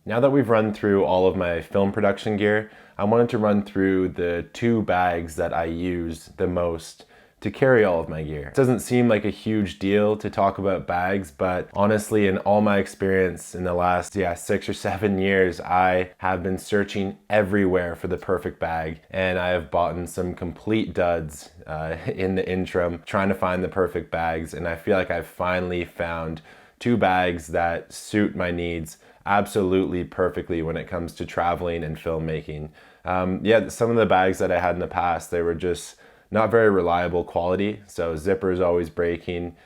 Now that we've run through all of my film production gear, I wanted to run through the two bags that I use the most to carry all of my gear. It doesn't seem like a huge deal to talk about bags, but honestly, in all my experience in the last 6 or 7 years, I have been searching everywhere for the perfect bag, and I have bought some complete duds in the interim trying to find the perfect bags, and I feel like I've finally found two bags that suit my needs absolutely perfectly when it comes to traveling and filmmaking. Some of the bags that I had in the past, they were just not very reliable quality, so zippers always breaking.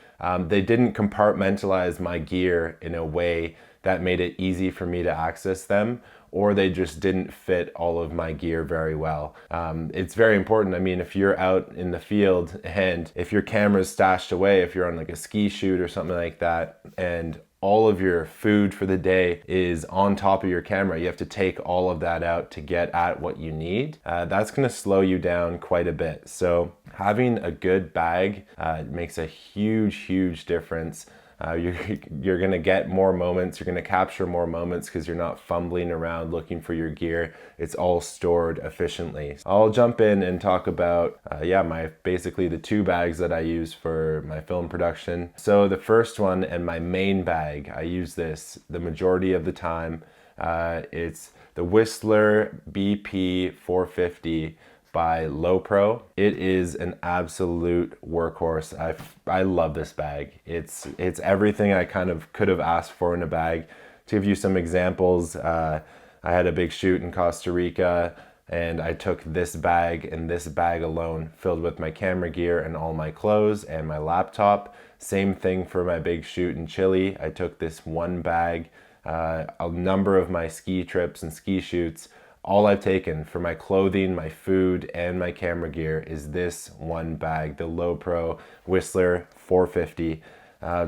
They didn't compartmentalize my gear in a way that made it easy for me to access them, or they just didn't fit all of my gear very well. It's very important. I mean, if you're out in the field and if your camera's stashed away, if you're on like a ski shoot or something like that, and all of your food for the day is on top of your camera, you have to take all of that out to get at what you need. That's gonna slow you down quite a bit. So having a good bag makes a huge difference. You're gonna get more moments, you're gonna capture more moments because you're not fumbling around looking for your gear. It's all stored efficiently. I'll jump in and talk about basically the two bags that I use for my film production. So the first one, and my main bag, I use this the majority of the time. It's the Whistler BP 450 by Lowepro. It is an absolute workhorse. I love this bag. It's everything I kind of could have asked for in a bag. To give you some examples, I had a big shoot in Costa Rica, and I took this bag and this bag alone filled with my camera gear and all my clothes and my laptop. Same thing for my big shoot in Chile. I took this one bag. A number of my ski trips and ski shoots, all I've taken for my clothing, my food, and my camera gear is this one bag, the Lowepro Whistler 450.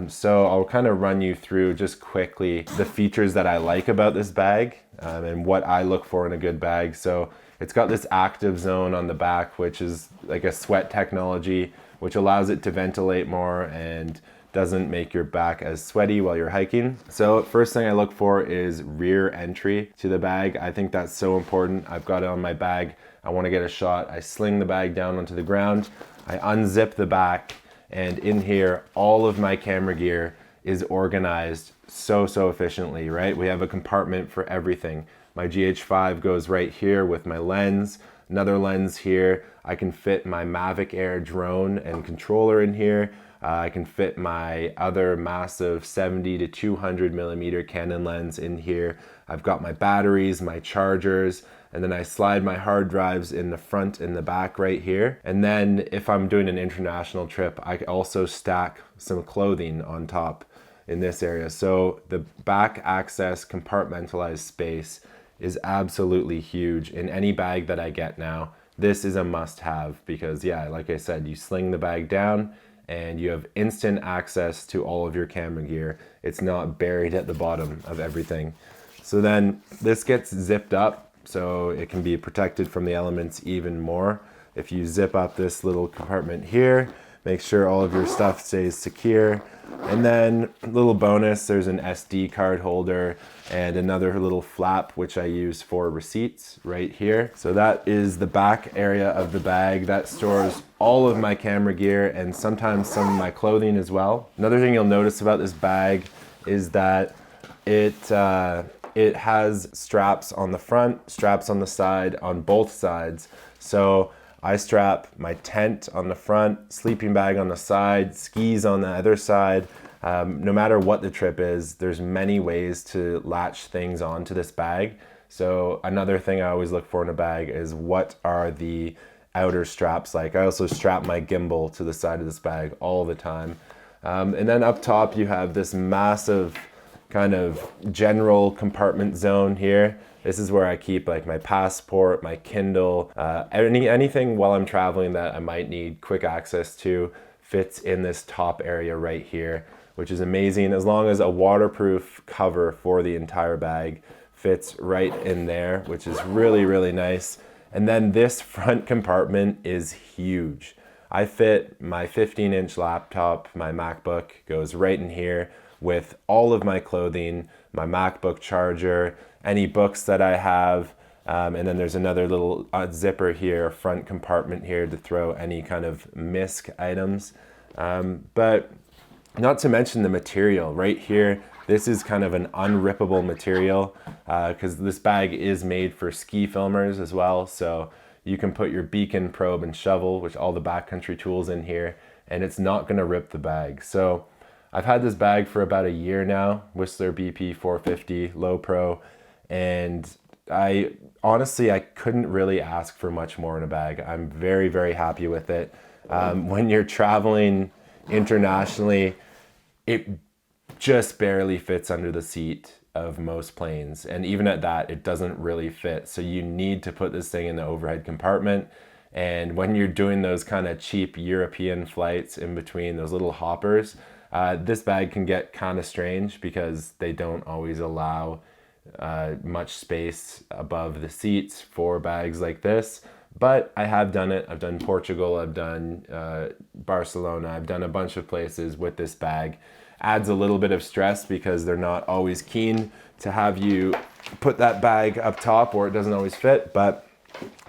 So I'll kind of run you through just quickly the features that I like about this bag and what I look for in a good bag. So it's got this active zone on the back, which is like a sweat technology, which allows it to ventilate more and doesn't make your back as sweaty while you're hiking. So first thing I look for is rear entry to the bag. I think that's so important. I've got it on my bag. I want to get a shot. I sling the bag down onto the ground. I unzip the back, and in here, all of my camera gear is organized so efficiently, right? We have a compartment for everything. My GH5 goes right here with my lens. Another lens here. I can fit my Mavic Air drone and controller in here. I can fit my other massive 70 to 200 millimeter Canon lens in here. I've got my batteries, my chargers, and then I slide my hard drives in the front and the back right here. And then if I'm doing an international trip, I also stack some clothing on top in this area. So the back access compartmentalized space is absolutely huge in any bag that I get now. This is a must-have because like I said, you sling the bag down and you have instant access to all of your camera gear. It's not buried at the bottom of everything. So then this gets zipped up so it can be protected from the elements even more. If you zip up this little compartment here, make sure all of your stuff stays secure. And then a little bonus, there's an SD card holder and another little flap, which I use for receipts right here. So that is the back area of the bag. That stores all of my camera gear and sometimes some of my clothing as well. Another thing you'll notice about this bag is that it has straps on the front, straps on the side, on both sides. So I strap my tent on the front, sleeping bag on the side, skis on the other side. No matter what the trip is, there's many ways to latch things onto this bag. So another thing I always look for in a bag is what are the outer straps like. I also strap my gimbal to the side of this bag all the time. And then up top you have this massive kind of general compartment zone here. This is where I keep like my passport, my Kindle, anything while I'm traveling that I might need quick access to fits in this top area right here, which is amazing. As long as a waterproof cover for the entire bag fits right in there, which is really nice. And then this front compartment is huge. I fit my 15-inch laptop, my MacBook goes right in here with all of my clothing, my MacBook charger, any books that I have, and then there's another little zipper here, front compartment here to throw any kind of misc items. But not to mention the material right here. This is kind of an unrippable material because this bag is made for ski filmers as well. So you can put your beacon, probe, and shovel, which all the backcountry tools in here, and it's not gonna rip the bag. So I've had this bag for about a year now, Whistler BP 450 Low Pro, and I honestly couldn't really ask for much more in a bag. I'm very, very happy with it. When you're traveling internationally, it just barely fits under the seat of most planes, and even at that, it doesn't really fit. So you need to put this thing in the overhead compartment. And when you're doing those kind of cheap European flights in between those little hoppers, this bag can get kind of strange because they don't always allow much space above the seats for bags like this. But I have done it. I've done Portugal, I've done Barcelona, I've done a bunch of places with this bag. Adds a little bit of stress because they're not always keen to have you put that bag up top, or it doesn't always fit, but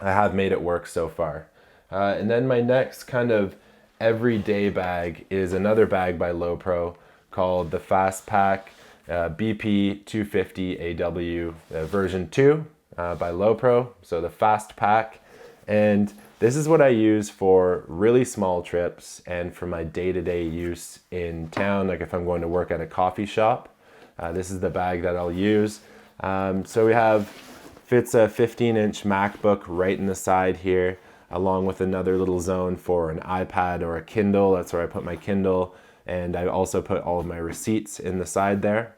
I have made it work so far. And then my next kind of everyday bag is another bag by Low Pro called the Fast Pack BP 250 AW version 2 by Low Pro. So the Fast Pack. And this is what I use for really small trips and for my day-to-day use in town. Like if I'm going to work at a coffee shop, this is the bag that I'll use. So we have, fits a 15-inch MacBook right in the side here, along with another little zone for an iPad or a Kindle. That's where I put my Kindle. And I also put all of my receipts in the side there.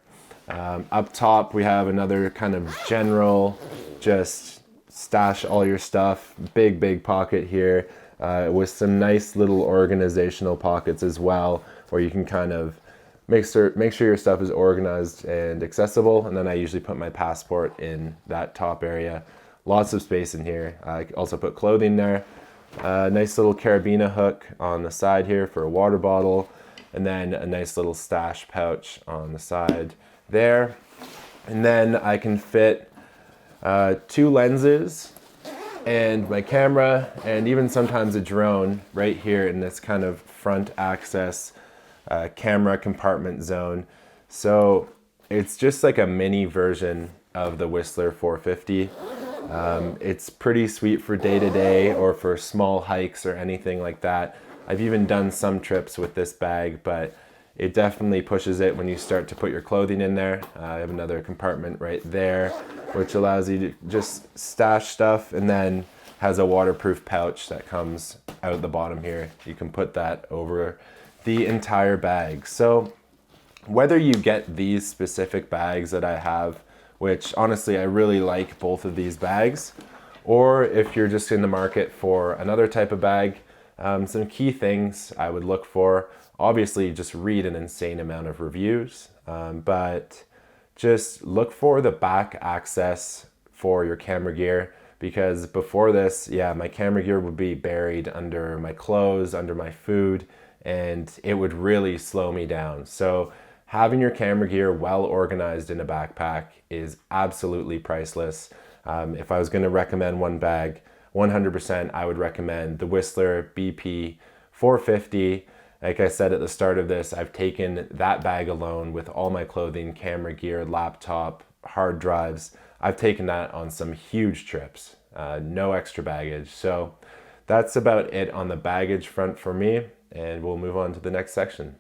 Up top, we have another kind of general, just stash all your stuff, big pocket here with some nice little organizational pockets as well, where you can kind of make sure your stuff is organized and accessible. And then I usually put my passport in that top area. Lots of space in here. I also put clothing there. Nice little carabiner hook on the side here for a water bottle, and then a nice little stash pouch on the side there. And then I can fit 2 lenses and my camera, and even sometimes a drone right here in this kind of front access camera compartment zone. So it's just like a mini version of the Whistler 450. It's pretty sweet for day-to-day or for small hikes or anything like that. I've even done some trips with this bag, but it definitely pushes it when you start to put your clothing in there. I have another compartment right there, which allows you to just stash stuff, and then has a waterproof pouch that comes out the bottom here. You can put that over the entire bag. So whether you get these specific bags that I have, which honestly I really like both of these bags, or if you're just in the market for another type of bag, some key things I would look for. Obviously, just read an insane amount of reviews, but just look for the back access for your camera gear, because before this, yeah, my camera gear would be buried under my clothes, under my food, and it would really slow me down. So having your camera gear well organized in a backpack is absolutely priceless. If I was going to recommend one bag, 100% I would recommend the Whistler BP 450. Like I said at the start of this, I've taken that bag alone with all my clothing, camera gear, laptop, hard drives. I've taken that on some huge trips, no extra baggage. So that's about it on the baggage front for me, and we'll move on to the next section.